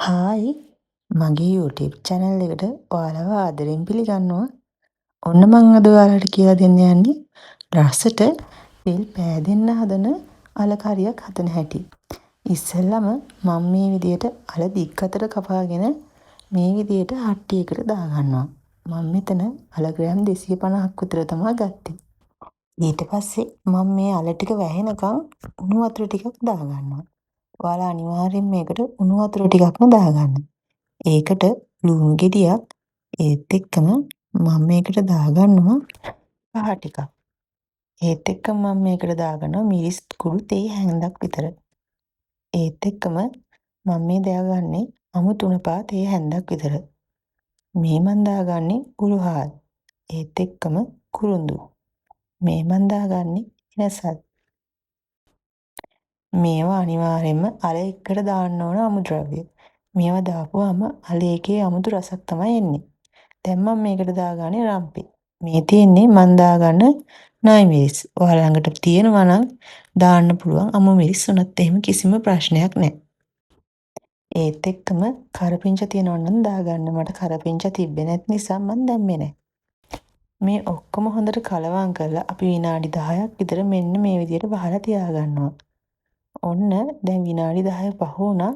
Hi මගේ YouTube channel එකට ඔයාලව ආදරෙන් පිළිගන්නවා. ඔන්න මං අද ඔයාලට කියලා දෙන්න යන්නේ රසට තෙල් පෑදෙන්න හදන අල කරියක් හදන හැටි. ඉස්සෙල්ලම මම මේ විදියට අල දික් අතට කපාගෙන මේ විදියට හට්ටියකට දාගන්නවා. මම මෙතන අල ග්‍රෑම් 250ක් විතර තමයි ගත්තේ. ඊට පස්සේ මම මේ අල ටික වැහෙනකන් උණු වතුර ටිකක් දාගන්නවා. ඔයාලා අනිවාර්යෙන් මේකට උණු වතුර ටිකක්ම දාගන්න. ඒකට ලුණු ගෙඩියක් ඒත් එක්කම මම මේකට දාගන්නවා පහ ටිකක්. ඒත් එක්කම මම මේකට දාගන්නවා මිරිස් කුඩු තේ හැන්දක් විතර. ඒත් එක්කම මම මේ දාගන්නේ අමු තුනපා තේ හැන්දක් විතර. මේ මන් දාගන්නේ උළුහාල්. ඒත් එක්කම කුරුඳු. මේ මන් දාගන්නේ එනසල්. මේවා අනිවාර්යෙන්ම අල එක්කට දාන්න ඕන අමුද්‍රව්‍ය. මේවා දාපුවාම අලේකේ අමුතු රසක් තමයි එන්නේ. දැන් මම මේකට දාගන්නේ රම්පෙ. මේ තියෙන්නේ මන් දාගන්න නයි මිරිස්. ඔයාලා ළඟට තියෙනවා නම් දාන්න පුළුවන් අමු මිරිස් උනත් එහෙම කිසිම ප්‍රශ්නයක් නැහැ. ඒත් එක්කම කරපිංච තියෙනවා නම් දාගන්න. මට කරපිංච තිබ්බේ නැති නිසා මම දැම්මේ නැහැ. මේ ඔක්කොම හොඳට කලවම් කරලා අපි විනාඩි 10ක් විතර මෙන්න මේ විදිහට වහලා තියාගන්නවා. ඔන්න දැන් විනාඩි 10 පහ වුණා.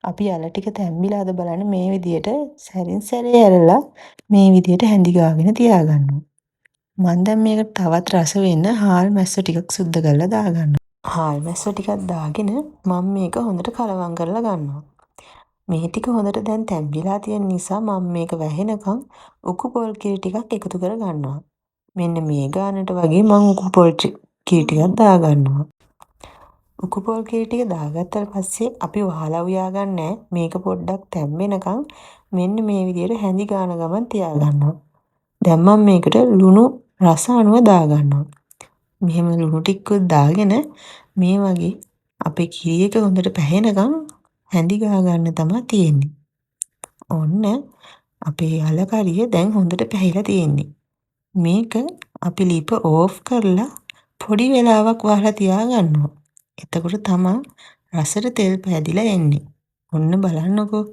අපි අල ටික තැම්බිලාද බලන්න මේ විදියට සැරින් සැරේ ඇරලා මේ විදියට හැඳි ගාගෙන තියාගන්නවා. මම දැන් මේක තවත් රස වෙන්න හාල් මැස්සෝ ටිකක් සුද්ධ කරලා දාගන්නවා. හාල් මැස්සෝ ටිකක් දාගෙන මම මේක හොඳට කලවම් කරලා ගන්නවා. මේ ටික හොඳට දැන් තැම්බිලා තියෙන නිසා මම මේක වැහෙනකන් උකු පොල් කිරි ටිකක් එකතු කර ගන්නවා. මෙන්න මේ ගානට වගේ මම උකු පොල් කිරි ටිකක් දාගන්නවා. උකු පොල් කිරි ටික දාගත්තට පස්සේ අපි වහලා උයා ගන්නෑ. මේක පොඩ්ඩක් තැම්බෙනකන් මෙන්න මේ විදියට හැඳි ගාන ගමන් තියාගන්නවා. දැන් මම මේකට ලුණු රස අනුව දාගන්නවා. මෙහෙම ලුණු ටිකකුත් දාගෙන මේ වගේ අපේ කිරි එක හොඳට පැහෙනකන් හැඳි ගා ගන්න තමයි තියෙන්නේ. ඔන්න අපේ අල කරිය දැන් හොඳට පැහිලා තියෙන්නේ. මේක අපි ලිප ඕෆ් කරලා පොඩි වෙලාවක් වහලා තියාගන්නවා. එතකොට තමයි රසට තෙල් පැදිලා එන්නේ. ඔන්න බලන්නකෝ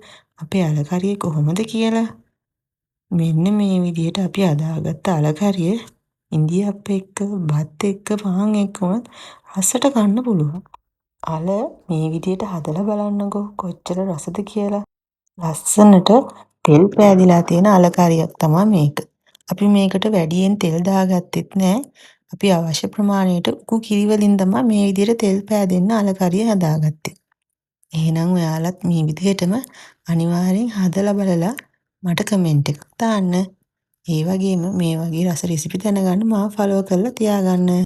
අපේ අල කරිය කොහොමද කියලා. මෙන්න මේ විදිහට අපි හදාගත්ත අල කරිය ඉන්දියාප්ප එක්ක, බත් එක්ක, පාන් එක්ක උනත් රසට ගන්න පුළුවන්. අල මේ විදිහට හදලා බලන්නකෝ කොච්චර රසද කියලා. ලස්සනට තෙල් පෑදිලා තියෙන අල කරියක් තමයි මේක. අපි මේකට වැඩියෙන් තෙල් දාගත්තෙත් නෑ. අපි අවශ්‍ය ප්‍රමාණයට උකු කිරි වලින් තමයි මේ විදිහට තෙල් පෑදෙන්න අල කරිය හදාගත්තේ. එහෙනම් ඔයාලත් මේ විදිහටම අනිවාර්යෙන් හදලා බලලා මට කමෙන්ට් එකක් දාන්න. ඒ වගේම මේ වගේ රස රෙසිපි දැනගන්න මාව ෆලෝ කරලා තියාගන්න.